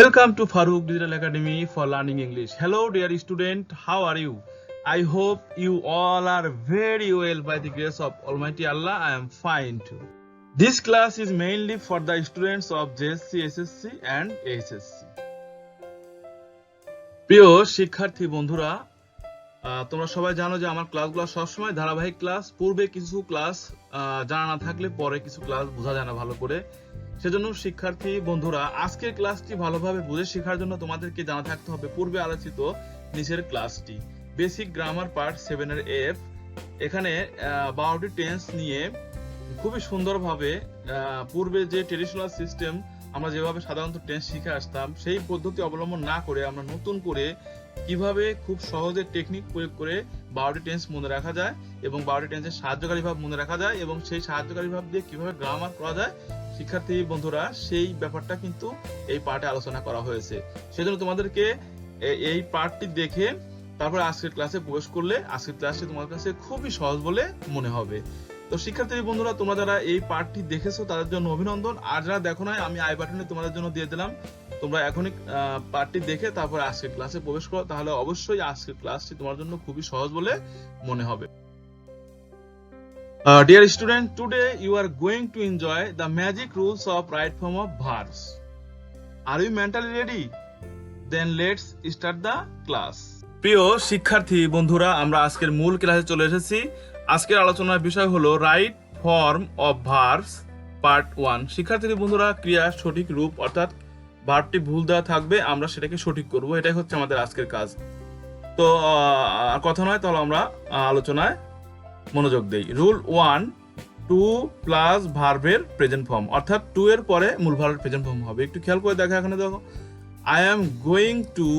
Welcome to Farooq Digital Academy for Learning English. Hello, dear student. How are you? I hope you all are very well by the grace of Almighty Allah. I am fine too. This class is mainly for the students of JSC, SSC and HSC. প্রিয় শিক্ষার্থী বন্ধুরা, তোমরা সবাই জানো যে আমার ক্লাসগুলো সবসময় ধারাবাহিক ক্লাস। পূর্বে কিছু ক্লাস জানা না থাকলে পরে কিছু ক্লাস বোঝা যায় না ভালো করে। সেজন্য শিক্ষার্থী বন্ধুরা, আজকের ক্লাসটি ভালোভাবে বুঝে শেখার জন্য তোমাদেরকে জানা থাকতে হবে পূর্বে আলোচিত নিচের ক্লাসটি, বেসিক গ্রামার পার্ট 7 এর এফ। এখানে 12টি টেন্স নিয়ে খুবই সুন্দরভাবে পূর্বে যে ট্রেডিশনাল সিস্টেম আমরা যেভাবে সাধারণত টেন্স শিখে আসতাম সেই পদ্ধতি অবলম্বন না করে আমরা নতুন করে কিভাবে খুব সহজে টেকনিক প্রয়োগ করে 12টি টেন্স মনে রাখা যায় এবং 12টি টেন্সের সাহায্যকারী ভাব মনে রাখা যায় এবং সেই সাহায্যকারী ভাব দিয়ে কিভাবে গ্রামার করা যায় শিক্ষার্থী বন্ধুরা, সেই ব্যাপারটা কিন্তু এই পার্টে আলোচনা করা হয়েছে। সেজন্য তোমাদেরকে এই পার্টটি দেখে তারপর আজকের ক্লাসে প্রবেশ করলে আজকের ক্লাসটি তোমার কাছে খুবই সহজ বলে মনে হবে। তো শিক্ষার্থী বন্ধুরা, তোমরা যারা এই পার্টটি দেখেছো তাদের জন্য অভিনন্দন, আর যারা দেখো নাই আমি আই বাটনে তোমাদের জন্য দিয়ে দিলাম। তোমরা এখনই পার্টটি দেখে তারপর আজকের ক্লাসে প্রবেশ করো, তাহলে অবশ্যই আজকের ক্লাসটি তোমার জন্য খুবই সহজ বলে মনে হবে। Dear student, today you are going to enjoy the magic rules of right form of verbs. Are you mentally ready? Then let's start the class. প্রিয় শিক্ষার্থী বন্ধুরা, আমরা আজকের মূল ক্লাসে চলে এসেছি। আজকের আলোচনার বিষয় হলো right form of verbs part 1। শিক্ষার্থী বন্ধুরা, ক্রিয়ার সঠিক রূপ অর্থাৎ ভার্বটি ভুল দেওয়া থাকবে, আমরা সেটাকে সঠিক করব, এটাই হচ্ছে আমাদের আজকের কাজ। তো কথা নয়, তাহলে আমরা আলোচনায় মনোযোগ দেই। রুল 1, 2 প্লাস ভার্বের প্রেজেন্ট ফর্ম, অর্থাৎ 2 এর পরে মূল ভার্বের প্রেজেন্ট ফর্ম হবে। একটু খেয়াল করে দেখো, এখানে দেখো I am going to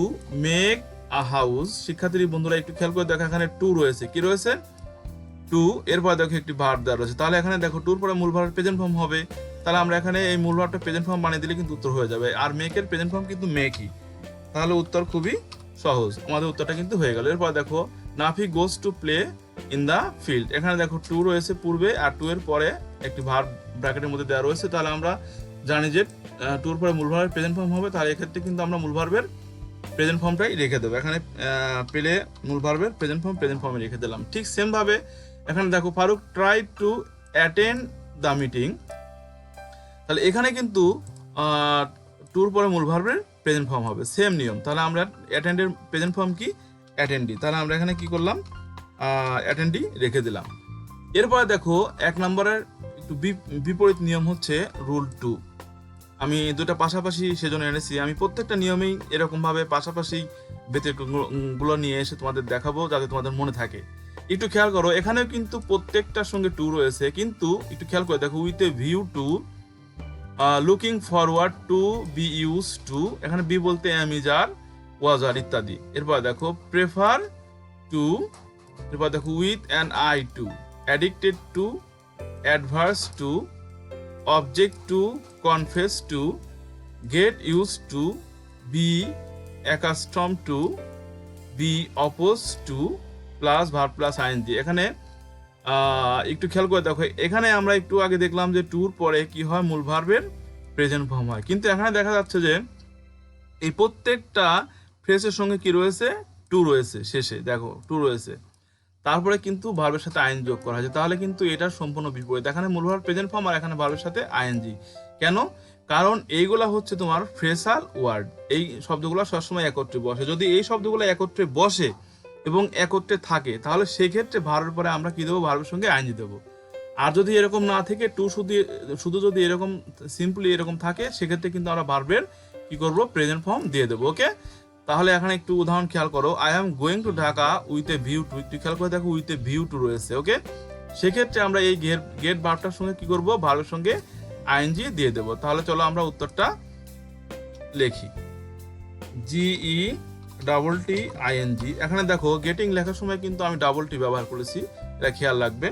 make a house. শিক্ষার্থী বন্ধুরা একটু খেয়াল করে দেখো, এখানে 2 রয়েছে। কি রয়েছে? 2। এরপর দেখো একটি ভার্ব দেওয়া রয়েছে, তাহলে এখানে দেখো 2 এর পরে মূল ভার্বের প্রেজেন্ট ফর্ম হবে। তাহলে আমরা এখানে এই মূল ভার্বটা প্রেজেন্ট ফর্ম বানিয়ে দিলে কিন্তু উত্তর হয়ে যাবে। আর মেকের প্রেজেন্ট ফর্ম কিন্তু মেকই, তাহলে উত্তর খুবই সহজ, আমাদের উত্তরটা কিন্তু হয়ে গেল। এরপর দেখো Nafi goes to play in the field. এখানে দেখো 2 রয়েছে পূর্বে, আর 2 এর পরে একটি ভার্ব ব্র্যাকেটের মধ্যে দেওয়া রয়েছে। তাহলে আমরা জানি যে 2 এর পরে মূল ভার্বের প্রেজেন্ট ফর্ম হবে, তাহলে এক্ষেত্রে কিন্তু আমরা মূল ভার্বের প্রেজেন্ট ফর্মটাই রেখে দেবো। এখানে প্লে মূল ভার্বের প্রেজেন্ট ফর্মে রেখে দিলাম। ঠিক সেম ভাবে এখানে দেখো Faruk try to attend the meeting. তাহলে এখানে কিন্তু 2 এর পরে মূল ভার্বের প্রেজেন্ট ফর্ম হবে, সেম নিয়ম। তাহলে আমরা অ্যাটেন্ডের প্রেজেন্ট ফর্ম কি? অ্যাটেন্ডি। তাহলে আমরা এখানে কি করলাম? অ্যাটেন্ডি রেখে দিলাম। এরপরে দেখো 1 নম্বরের একটু বিপরীত নিয়ম হচ্ছে রুল 2। আমি দুটো পাশাপাশি সেজন্য এনেছি। আমি প্রত্যেকটা নিয়মেই এরকম ভাবে পাশাপাশি ব্যতিক্রমগুলো নিয়ে এসে তোমাদের দেখাবো যাতে তোমাদের মনে থাকে। একটু খেয়াল করো, এখানেও কিন্তু প্রত্যেকটার সঙ্গে 2 রয়েছে, কিন্তু একটু খেয়াল করে দেখো with a view to, looking forward to, be use to. এখানে বি বলতে এম, ইজ, আর, ওয়াজ, আর ইত্যাদি। এরপর দেখো প্রেফার টু, এরপর দেখো with an eye to, addicted to, adverse to, object to, confess to, get use to, be accustom to, be oppose to, plus verb plus I N G. এখানে একটু খেয়াল করে দেখো, এখানে আমরা একটু আগে দেখলাম যে 2 এর পরে কি হয়? মূল ভার্বের প্রেজেন্ট ফর্ম হয়, কিন্তু এখানে দেখা যাচ্ছে যে এই প্রত্যেকটা ফ্রেজের সঙ্গে কি রয়েছে? 2 রয়েছে। শেষে দেখো 2 রয়েছে, তারপরে কিন্তু ভার্বের সাথে আইএনজি যোগ করা হয়েছে। তাহলে কিন্তু এটা সম্পূর্ণ বিপরীত। এখানে মূল ভার্ব প্রেজেন্ট ফর্ম আর এখানে ভার্বের সাথে আইএনজি। কেন? কারণ এইগুলা হচ্ছে তোমার ফ্রেজাল ওয়ার্ড, এই শব্দগুলো সবসময় একত্রে বসে। যদি এই শব্দগুলো একত্রে বসে এবং একত্রে থাকে, তাহলে সেই ক্ষেত্রে ভার্বের পরে আমরা কি দেবো? ভার্বের সঙ্গে আইএনজি দেবো। আর যদি এরকম না থেকে 2 শুধু যদি এরকম সিম্পলি এরকম থাকে, সেক্ষেত্রে কিন্তু আমরা ভার্বের কি করবো? প্রেজেন্ট ফর্ম দিয়ে দেবো। ওকে, তাহলে এখানে একটু উদাহরণ খেয়াল করো। I am going to Dhaka with a view two. একটু খেয়াল করে দেখো উইথ এ ভিউ টু রয়েছে। ওকে, সেক্ষেত্রে আমরা এই গেট ভার্বটার সঙ্গে কি করবো? ভার্বের সঙ্গে আইএনজি দিয়ে দেবো। তাহলে চলো আমরা উত্তরটা লিখি। GETT এখানে দেখো গেটিং লেখার সময় কিন্তু আমি টি ব্যবহার করেছি, এটা খেয়াল রাখবে।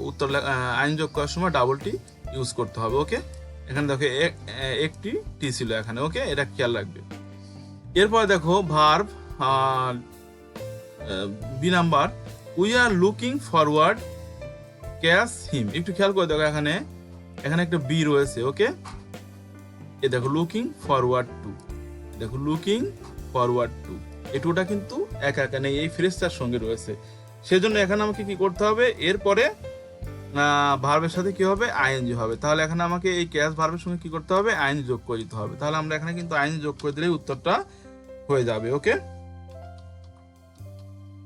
উত্তর আইন যোগ করার সময় টি ইউজ করতে হবে। ওকে, এখানে দেখো একটি টি ছিল এখানে। ওকে, এটা খেয়াল রাখবে। এরপর দেখো verb be number, we are looking forward catch him. একটু খেয়াল করে দেখো, এখানে একটা বি রয়েছে। ওকে, এ দেখো লুকিং ফরওয়ার্ড টু, দেখো লুকিং ফরওয়ার্ড টু, এই টুটা কিন্তু একা একা নেই, এই ফ্রেজটার সঙ্গে রয়েছে। সেজন্য এখানে আমাকে কি করতে হবে, এরপরে ভার্বের সাথে কি হবে, আইএনজি হবে। তাহলে এখানে আমাকে এই ক্যাশ ভার্বের সঙ্গে কি করতে হবে, আইএনজি যোগ করে দিতে হবে। তাহলে আমরা এখানে কিন্তু আইএনজি যোগ করে দিলেই উত্তরটা হয়ে যাবে। ওকে,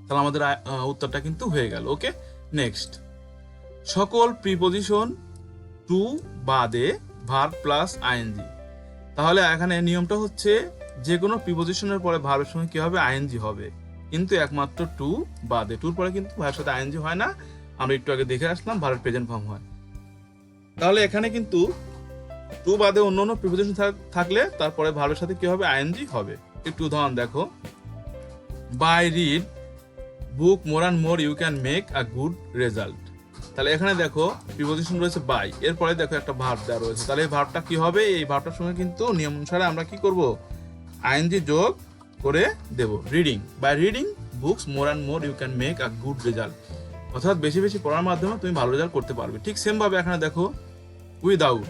তাহলে আমাদের উত্তরটা কিন্তু হয়ে গেল। ওকে, নেক্সট, সকল প্রিপজিশন টু বাদে ভার্ব প্লাস আইএনজি। তাহলে এখানে নিয়মটা হচ্ছে যে কোনো প্রিপজিশনের পরে ভার্বের সঙ্গে কি হবে, আইএনজি হবে, কিন্তু একমাত্র টু বাদে। টুর পরে কিন্তু ভার্বের সাথে আইএনজি হয় না, আমরা একটু আগে দেখে আসলাম ভার্বের প্রেজেন্ট ফর্ম হয়। তাহলে এখানে কিন্তু টু বাদে অন্য অন্য প্রিপজিশন থাকলে তারপরে ভার্বের সাথে কি হবে, আইএনজি হবে। একটু উদাহরণ দেখো, by read book more and more you can make a good result. তাহলে এখানে দেখো প্রিপজিশন রয়েছে বাই, এরপরে দেখো একটা ভার্ব দেওয়া রয়েছে। তাহলে এই ভার্বটা কি হবে, এই ভার্বটার সঙ্গে কিন্তু নিয়ম অনুসারে আমরা কি করব, আইএনজি যোগ করে দেব। Reading, by reading books more and more you can make a good result, অর্থাৎ বেশি বেশি পড়ার মাধ্যমে তুমি ভালো রেজাল্ট করতে পারবে। ঠিক সেম ভাবে এখানে দেখো without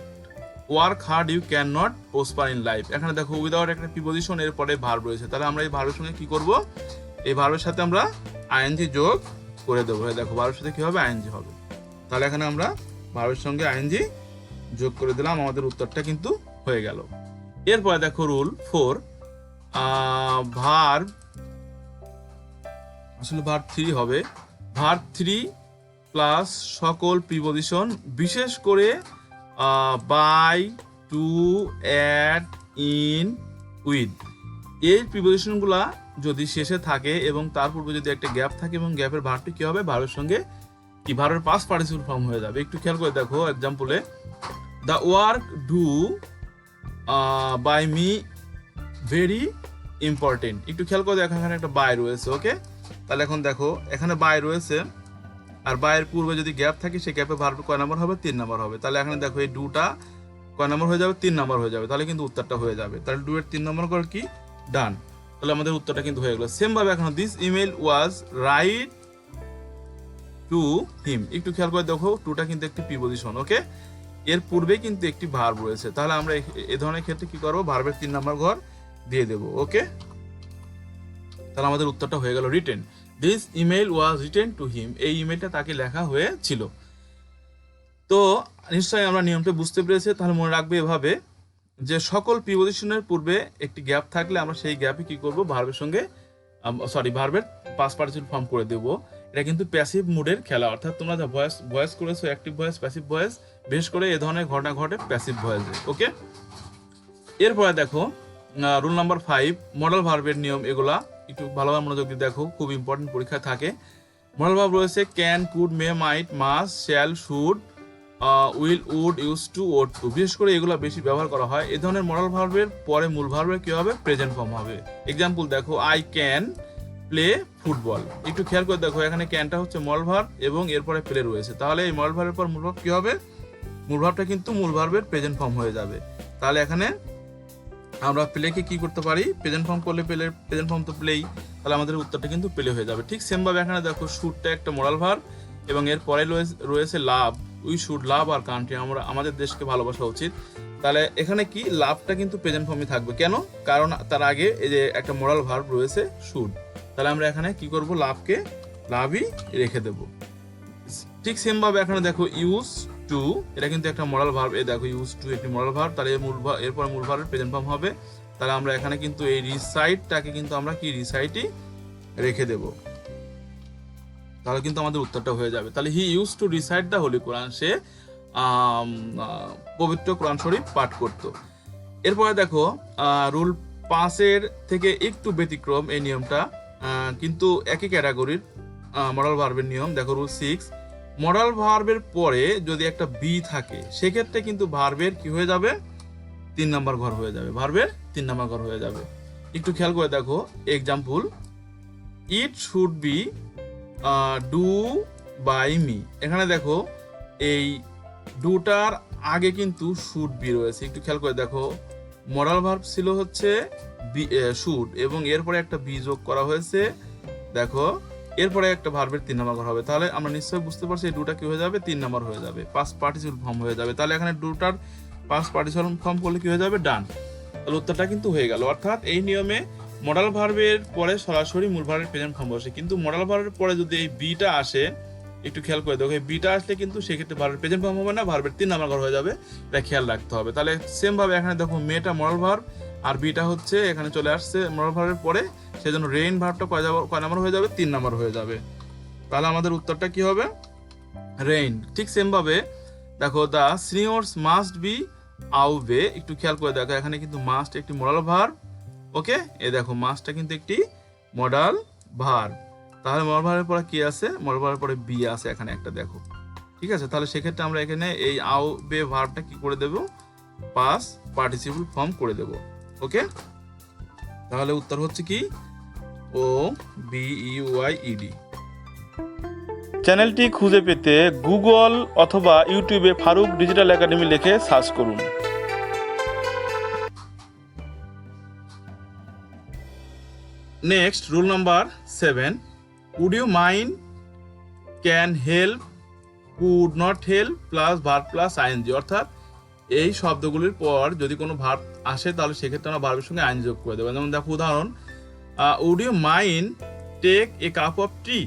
work hard you can not prosper in life. এখানে দেখো উইদাউট একটা প্রিপজিশন, এরপরে ভার্ব রয়েছে। তাহলে আমরা এই ভার্বের সঙ্গে কি করব, এই ভার্বের সাথে আমরা আইএনজি যোগ করে দেবো। দেখো ভার্বের সাথে কি হবে, আইএনজি হবে। তাহলে এখানে আমরা ভার্বের সঙ্গে আইএনজি যোগ করে দিলাম, আমাদের উত্তরটা কিন্তু হয়ে গেল। এরপরে দেখো রুল 4, ভার্ব, আসলে ভার্ব 3 হবে, ভার্ব 3 প্লাস সকল প্রিপজিশন, বিশেষ করে by, to, at, in, with, এই প্রিপজিশনগুলা যদি শেষে থাকে এবং তার পূর্বে যদি একটা গ্যাপ থাকে এবং গ্যাপের ভার্বটি কি হবে, ভার্বের সঙ্গে কি, ভার্বের পাস্ট পার্টিসিপল ফর্ম হয়ে যাবে। একটু খেয়াল করে দেখো এক্সাম্পলে, the work do by me very important. একটু খেয়াল করে দেখো এখানে একটা বাই রয়েছে। ওকে, তাহলে এখন দেখো এখানে বাই রয়েছে, আর বাইয়ের পূর্বে যদি গ্যাপ থাকে সেই গ্যাপে ভার্ব কয় নাম্বার হবে, 3 নাম্বার হবে। তাহলে এখানে দেখো এই ডুটা কয় নাম্বার হয়ে যাবে, 3 নাম্বার হয়ে যাবে। তাহলে কিন্তু উত্তরটা হয়ে যাবে। তাহলে ডু এর 3 নাম্বার করে কি, ডান। তাহলে আমাদের উত্তরটা কিন্তু হয়ে গেল। সেম ভাবে এখন this email was right to him. একটু খেয়াল করে দেখো টুটা কিন্তু একটি প্রিপজিশন। ওকে, এর পূর্বে কিন্তু একটি ভার্ব রয়েছে। তাহলে আমরা এই ধরনের ক্ষেত্রে কি করবো, ভার্বের 3 নাম্বার ঘর দিয়ে দেবো। ওকে, তাহলে আমাদের উত্তরটা হয়ে গেল written. This email was written to him, এই ইমেলটা তাকে লেখা হয়েছিল। তো নিশ্চয়ই আমরা নিয়মটা বুঝতে পেরেছি। তাহলে মনে রাখবে এভাবে যে সকল প্রিপজিশনের পূর্বে একটি গ্যাপ থাকলে আমরা সেই গ্যাপে কি করব, ভার্বের সঙ্গে ভার্বের পাস্ট পার্টিসিপল ফর্ম করে দেব। এটা কিন্তু প্যাসিভ মুডের খেলা, অর্থাৎ তোমরা যা ভয়েস করেছো, অ্যাক্টিভ ভয়েস, প্যাসিভ ভয়েস, বিশেষ করে এই ধরনের ঘটনা ঘটে প্যাসিভ ভয়েসে। ওকে, এরপরে দেখো রুল নাম্বার 5, মডেল ভার্বের নিয়ম। এগুলা একটু ভালোভাবে মনোযোগ দিয়ে দেখো, খুব ইম্পর্টেন্ট, পরীক্ষায় থাকে। মডেল ভার্ব রয়েছে can, could, may, might, must, shall, should, will, would, use to, ought to. বিশেষ করে এগুলো বেশি ব্যবহার করা হয়। এই ধরনের মডেল ভার্বের পরে মূল ভার্বের কি হবে, প্রেজেন্ট ফর্ম হবে। এক্সাম্পল দেখো, আই ক্যান প্লে ফুটবল। একটু খেয়াল করে দেখো এখানে ক্যানটা হচ্ছে মডেল ভার্ব এবং এরপরে প্লে রয়েছে। তাহলে এই মডেল ভার্বের পর মূল ভার্ব কি হবে, মূল ভার্বটা কিন্তু মূল ভার্বের প্রেজেন্ট ফর্ম হয়ে যাবে। তাহলে এখানে আমরা প্লেকে কি করতে পারি, প্রেজেন্ট ফর্ম করলে প্রেজেন্ট ফর্ম তো প্লেই, তাহলে আমাদের উত্তরটা কিন্তু প্লে হয়ে যাবে। ঠিক সেম ভাবে এখানে দেখো শুডটা একটা মডেল ভার্ব এবং এর পরে রয়েছে love, we should love our country, আমরা আমাদের দেশকে ভালোবাসা উচিত। তাহলে এখানে কি লাভটা কিন্তু প্রেজেন্ট ফর্মই থাকবে। কেন, কারণ তার আগে এই যে একটা মডেল ভার্ব রয়েছে শুড। তাহলে আমরা এখানে কি করব, লাভকে লাভই রেখে দেব। ঠিক সেম ভাবে এখানে দেখো ইউজ টু, এটা কিন্তু একটা মডেল ভার্ব। এই দেখো ইউজ টু একটি মডেল ভার্ব, তাহলে এরপর মূল ভার্বের প্রেজেন্ট ফর্ম হবে। তাহলে আমরা এখানে কিন্তু এই রিসাইটটাকে কিন্তু আমরা কি রিসাইটই রেখে দেব। তাহলে কিন্তু আমাদের উত্তরটা হয়ে যাবে। তাহলে he used to recite the holy Quran, সে পবিত্র কোরআন শরীফ পাঠ করত। এরপরে দেখো রুল 5 থেকে একটু ব্যতিক্রম এই নিয়মটা, কিন্তু একই ক্যাটাগরির মডেল ভার্বের নিয়ম। দেখো রুল 6, মডেল ভার্বের পরে যদি একটা বি থাকে সেক্ষেত্রে কিন্তু ভার্বের কি হয়ে যাবে, 3 নাম্বার ঘর হয়ে যাবে, ভার্বের 3 নাম্বার ঘর হয়ে যাবে। একটু খেয়াল করে দেখো example, it should be do by me. এখানে দেখো এই ডুটার আগে কিন্তু শুড বি রয়েছে। একটু খেয়াল করে দেখো মডেল ভার্ব ছিল হচ্ছে শুড এবং এরপরে একটা বি যোগ করা হয়েছে। দেখো এরপরে একটা ভার্বের 3 নাম্বার হবে। তাহলে আমরা নিশ্চয়ই বুঝতে পারছি এই ডুটা কি হয়ে যাবে, 3 নাম্বার হয়ে যাবে, পাস্ট পার্টিসিপল ফর্ম হয়ে যাবে। তাহলে এখানে ডুটার পাস্ট পার্টিসিপল ফর্ম করলে কি হয়ে যাবে, ডান। তাহলে উত্তরটা কিন্তু হয়ে গেল। অর্থাৎ এই নিয়মে মডাল ভার্বের পরে সরাসরি মূল ভার্বের প্রেজেন্ট ফর্ম বসে, কিন্তু মডাল ভার্বের পরে যদি এই বিটা আসে, একটু খেয়াল করে দেখো, এই বিটা আসলে কিন্তু সেক্ষেত্রে ভার্বের প্রেজেন্ট ফর্ম হবে না, ভার্বের 3 নাম্বার ঘর হয়ে যাবে, এটা খেয়াল রাখতে হবে। তাহলে সেম ভাবে এখানে দেখো মেটা মডাল ভার্ব আর বিটা হচ্ছে এখানে চলে আসছে মডাল ভার্বের পরে, সেজন্য রেইন ভার্বটা কয় নাম্বার হয়ে যাবে, 3 নাম্বার হয়ে যাবে। তাহলে আমাদের উত্তরটা কি হবে, রেইন। ঠিক সেম ভাবে দেখো দা সিনিয়র্স মাস্ট বি আউবে, একটু খেয়াল করে দেখো এখানে কিন্তু মাস্ট একটি মডাল ভার্ব, ওকে, এই দেখো মাস্টটা কিন্তু একটি মডাল ভার্ব। তাহলে মডাল ভার্বের পরে কি আছে, মডাল ভার্বের পরে বি আছে এখানে একটা, দেখো ঠিক আছে। তাহলে সেক্ষেত্রে আমরা এখানে এই আউবে ভার্বটা কি করে দেব, পাস্ট পার্টিসিপল ফর্ম করে দেব, ওকে। তাহলে উত্তর হচ্ছে কি O B U I E D. চ্যানেলটি খুঁজে পেতে গুগল অথবা ইউটিউবে ফারুক ডিজিটাল একাডেমি লিখে সার্চ করুন। Next rule number 7, would you mind, can help, could not help plus verb plus ING. অর্থাৎ এই শব্দগুলির পর যদি কোনো ভার্ব আসে তাহলে সেক্ষেত্রে আমরা ভার্বের সঙ্গে আইএনজি যোগ করে দেবো। যেমন দেখো উদাহরণ, would you mind take a cup of tea.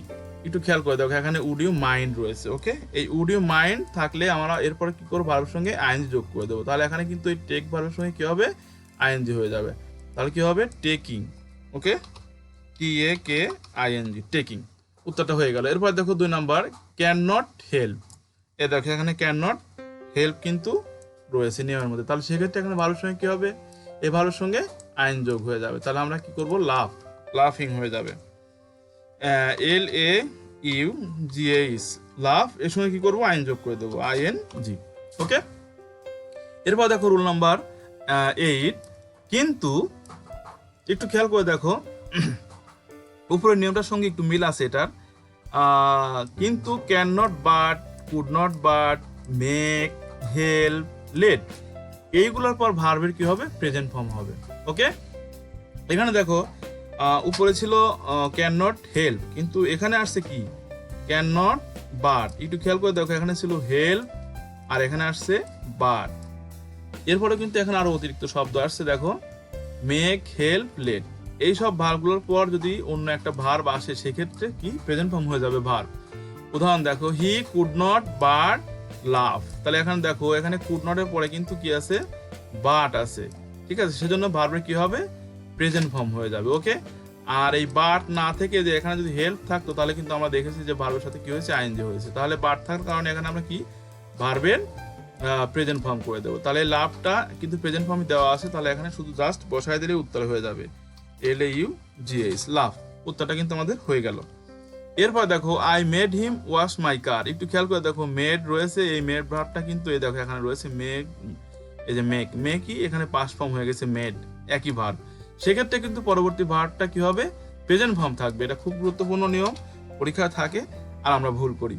একটু খেয়াল করে দেখো এখানে উড ইউ মাইন্ড রয়েছে, ওকে। এই উড ইউ মাইন্ড থাকলে আমরা এরপরে কি করবো, ভার্বের সঙ্গে আইএনজি যোগ করে দেবো। তাহলে এখানে কিন্তু এই টেক ভার্বের সঙ্গে কি হবে, আইএনজি হয়ে যাবে। তাহলে কি হবে, টেকিং, ওকে, TAKING, টেকিং। উত্তরটা হয়ে গেল। এরপর দেখো 2 নাম্বার, ক্যান নট হেল্প। এ দেখো এখানে ক্যান নট হেল্প কিন্তু রয়েছে নিয়মের মধ্যে, তাহলে সেক্ষেত্রে এখানে ভার্বের সঙ্গে কি হবে, এই ভার্বের সঙ্গে আইন যোগ হয়ে যাবে। তাহলে আমরা কি করব, লাফিং হয়ে যাবে, LAUGH, লাফ, এর সঙ্গে কি করব, আইন যোগ করে দেবো, ING, ওকে। এরপর দেখো রুল নাম্বার 8, কিন্তু একটু খেয়াল করে দেখো উপরের নিয়মটার সঙ্গে একটু মিল আছে এটার, কিন্তু can not but, could not but, make, help, let, এইগুলোর পর ভার্বের কি হবে, প্রেজেন্ট ফর্ম হবে, ওকে। এখানে দেখো উপরে ছিল ক্যান নট হেল্প, কিন্তু এখানে আসছে কি, ক্যান নট বাট। একটু খেয়াল করে দেখো এখানে ছিল হেল্প আর এখানে আসছে বাট। এরপরে কিন্তু এখানে আরো অতিরিক্ত শব্দ আসছে, দেখো মেক, হেল্প, লেট। এই সব ভার্বগুলোর পর যদি অন্য একটা ভার্ব আসে সেক্ষেত্রে কি প্রেজেন্ট ফর্ম হয়ে যাবে ভার্ব। উদাহরণ দেখো, হি কুড নট বাট লাভ। তাহলে এখানে দেখো এখানে কুড নটের পরে কিন্তু কি আছে, বাট আছে, ঠিক আছে, সেজন্য ভার্বের কি হবে, প্রেজেন্ট ফর্ম হয়ে যাবে, ওকে। আর এই বাট না থেকে যে এখানে যদি হেল্প থাকতো তাহলে কিন্তু আমরা দেখেছি যে ভার্বের সাথে কি হয়েছে, আইএনজি হয়েছে। তাহলে বাট থাকার কারণে এখানে আমরা কি ভার্বের প্রেজেন্ট ফর্ম করে দেবো। তাহলে লাভটা কিন্তু প্রেজেন্ট ফর্মে দেওয়া আছে, তাহলে এখানে শুধু জাস্ট বসায় দিলে উত্তর হয়ে যাবে, LAUGH, লাভ। উত্তরটা কিন্তু আমাদের হয়ে গেল। এরপর দেখো, I made him wash my car. একটু খেয়াল করে দেখো মেড রয়েছে, এই মেড ভার্বটা কিন্তু এই দেখো এখানে রয়েছে মেক, এই যে মেকই এখানে পাস্ট ফর্ম হয়ে গেছে মেড, একই ভার্ব। সেক্ষেত্রে কিন্তু পরবর্তী ভার্বটা কি হবে, প্রেজেন্ট ফর্ম থাকবে। এটা খুব গুরুত্বপূর্ণ নিয়ম, পরীক্ষা থাকে আর আমরা ভুল করি,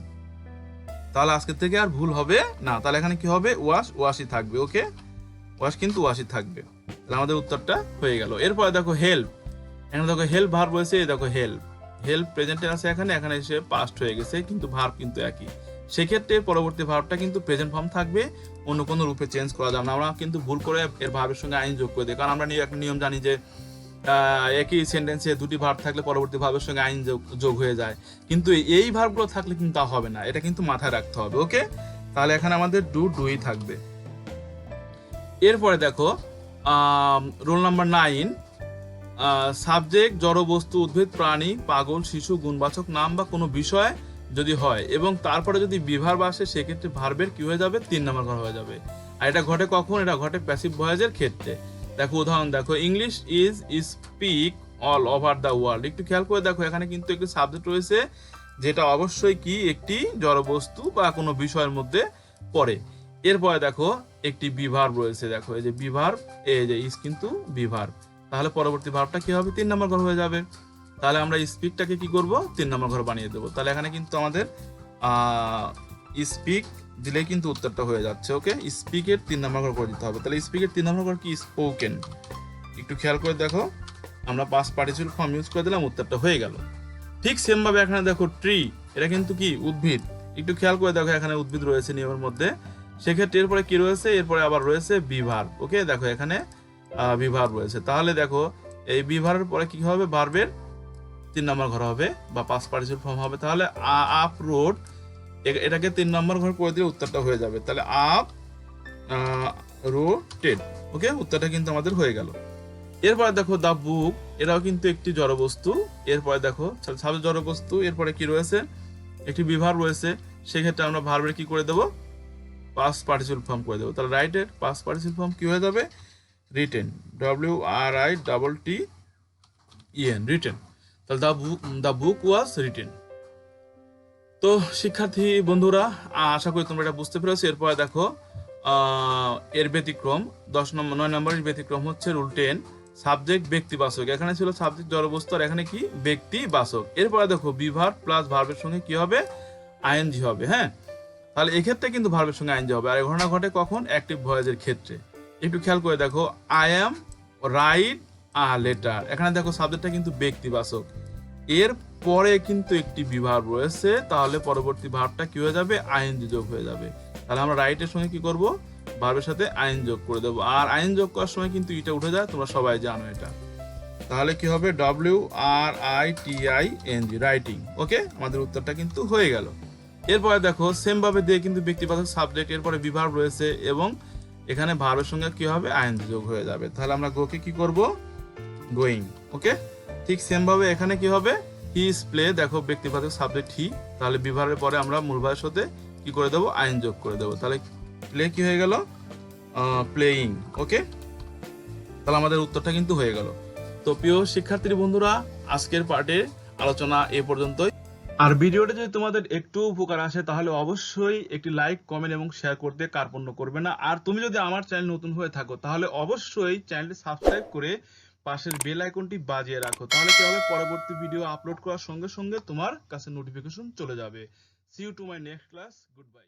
তাহলে আজকের থেকে আর ভুল হবে না। তাহলে এখানে কি হবে, ওয়াশই থাকবে, ওকে, ওয়াশ কিন্তু ওয়াশই থাকবে। তাহলে আমাদের উত্তরটা হয়ে গেল। এরপরে দেখো হেল্প, এখানে দেখো হেল্প ভার্ব রয়েছে, এই দেখো হেল্প প্রেজেন্টে আছে, এখানে এসে পাস্ট হয়ে গেছে, কিন্তু ভার্ব কিন্তু একই। সেক্ষেত্রে পরবর্তী ভার্বটা কিন্তু প্রেজেন্ট ফর্ম থাকবে, অন্য কোনো রূপে চেঞ্জ করা যাবে না। আমরা কিন্তু ভুল করে এর ভার্বের সঙ্গে আইন যোগ করে দিই, কারণ আমরা একটা নিয়ম জানি যে একই সেন্টেন্সে দুটি ভার্ব থাকলে পরবর্তী ভার্বের সঙ্গে আইন যোগ হয়ে যায়, কিন্তু এই ভার্বগুলো থাকলে কিন্তু তা হবে না, এটা কিন্তু মাথায় রাখতে হবে, ওকে। তাহলে এখানে আমাদের ডুই থাকবে। এরপরে দেখো রোল নাম্বার 9, সাবজেক্ট জড় বস্তু, উদ্ভিদ, প্রাণী, পাগল, শিশু, গুণবাচক নাম বা কোনো বিষয় যদি হয় এবং তারপরে যদি বিভার্ব আসে সেক্ষেত্রে ভার্বের কি হয়ে যাবে, 3 নম্বর ঘর হয়ে যাবে। আর এটা ঘটে কখন, এটা ঘটে প্যাসিভ ভয়েসের ক্ষেত্রে। দেখো উদাহরণ দেখো, English is speak all over the world. একটু খেয়াল করে দেখো এখানে কিন্তু একটি সাবজেক্ট রয়েছে যেটা অবশ্যই কি একটি জড় বস্তু বা কোনো বিষয়ের মধ্যে পড়ে। এরপরে দেখো একটি বিভার্ব রয়েছে, দেখো এই যে বিভার্ব, এই যে ইজ কিন্তু বিভার্ব, তাহলে পরবর্তী ভার্বটা কি হবে, 3 নম্বর ঘর হয়ে যাবে। তাহলে আমরা স্পিকটাকে কি করব, 3 নম্বর ঘর বানিয়ে দেবো। তাহলে এখানে কিন্তু আমাদের স্পিক দিলে কিন্তু উত্তরটা হয়ে যাচ্ছে, ওকে। স্পিকের 3 নম্বর ঘর করে দিতে হবে। তাহলে স্পিকের 3 নম্বর ঘর কি, স্পোকেন। একটু খেয়াল করে দেখো, আমরা পাস্ট পার্টিসিপল ফর্ম ইউজ করে দিলাম, উত্তরটা হয়ে গেল। ঠিক সেম ভাবে এখানে দেখো ট্রি, এটা কিন্তু কি উদ্ভিদ। একটু খেয়াল করে দেখো এখানে উদ্ভিদ রয়েছে নিয়মের মধ্যে, সেক্ষেত্রে এরপরে কি রয়েছে, এরপরে আবার রয়েছে বি ভার্ব। ওকে, দেখো এখানে বি ভার্ব রয়েছে। তাহলে দেখো এই বি ভার্বের পরে কি হবে, ভার্বের 3 নম্বর ঘর হবে বা পাস্ট পার্টিসিপল ফর্ম হবে। তাহলে আপ রোড, এটাকে 3 নম্বর ঘর করে দিলে উত্তরটা হয়ে যাবে। তাহলে আপ রোটেড। ওকে, উত্তরটা কিন্তু আমাদের হয়ে গেল। এরপরে দেখো দা বুক, এটাও কিন্তু একটি জড়বস্তু। এরপরে দেখো সাবজেক্ট জড়বস্তু, এরপরে কি রয়েছে, একটি বি ভার্ব রয়েছে। সেক্ষেত্রে আমরা ভার্বের কি করে দেব, পাস্ট পার্টিসিপল ফর্ম করে দেবো। তাহলে রাইটের পাস্ট পার্টিসিপল ফর্ম কি হয়ে যাবে, রিটেন, WRITTEN, রিটেন। তাহলে দ্য বুক ওয়াজ রিটেন। তো শিক্ষার্থী বন্ধুরা, আশা করি তোমরা এটা বুঝতে পেরেছো। এরপরে দেখো এর ব্যতিক্রম 9 নম্বরের ব্যতিক্রম হচ্ছে রুল 10, সাবজেক্ট ব্যক্তিবাচক। এখানে ছিল সাবজেক্ট জড়বস্তু, আর এখানে কি ব্যক্তিবাচক। এরপরে দেখো বি ভার্ব প্লাস ভার্বের সঙ্গে কি হবে, আইএনজি হবে। হ্যাঁ, তাহলে এক্ষেত্রে কিন্তু ভার্বের সঙ্গে আইএনজি হবে। আর এই ঘটনা ঘটে কখন, অ্যাক্টিভ ভয়েসের ক্ষেত্রে। একটু খেয়াল করে দেখো, I am write a letter, এখানে দেখো সাবজেক্টটা কিন্তু ব্যক্তিবাচক, এর পরে কিন্তু একটি বি ভার্ব রয়েছে। তাহলে পরবর্তী ভার্বটা কি হয়ে যাবে, আইএনজি যোগ হয়ে যাবে। তাহলে আমরা রাইটের সঙ্গে কি করব, ভার্বের সাথে আইন যোগ করে দেবো। আর আইন যোগ করার সময় কিন্তু এটা উঠে যায়, তোমরা সবাই জানো এটা। তাহলে কি হবে, WRITING, রাইটিং। ওকে, আমাদের উত্তরটা কিন্তু হয়ে গেল। এরপরে দেখো সেম ভাবে দিয়ে কিন্তু ব্যক্তিবাচক সাবজেক্ট, এরপরে বি ভার্ব রয়েছে এবং এখানে ভার্বের সঙ্গে কি হবে, আইএনজি যোগ হয়ে যাবে। তাহলে আমরা গোকে কি করব, গোয়িং। ওকে, ঠিক সেম ভাবে এখানে কি হবে, হি ইজ প্লে, দেখো ব্যক্তিবাচক সাবজেক্ট হি, তাহলে বি ভার্বের পরে আমরা মূল ভার্বের সাথে কি করে দেবো, আইন যোগ করে দেবো। তাহলে প্লে কি হয়ে গেল, প্লেয়িং। ওকে, তাহলে আমাদের উত্তরটা কিন্তু হয়ে গেল। তো প্রিয় শিক্ষার্থী বন্ধুরা, আজকের পার্টে আলোচনা এ পর্যন্তই। আর ভিডিওটা যদি তোমাদের একটু উপকার আসে তাহলে অবশ্যই একটি লাইক, কমেন্ট এবং শেয়ার করতে কার্পণ্য করবে না। আর তুমি যদি আমার চ্যানেল নতুন হয়ে থাকো তাহলে অবশ্যই চ্যানেলটি সাবস্ক্রাইব করে পাশের বেল আইকনটি বাজিয়ে রাখো। তাহলে কি হবে, পরবর্তী ভিডিও আপলোড করার সঙ্গে সঙ্গে তোমার কাছে নোটিফিকেশন চলে যাবে। See you to my next class, good bye.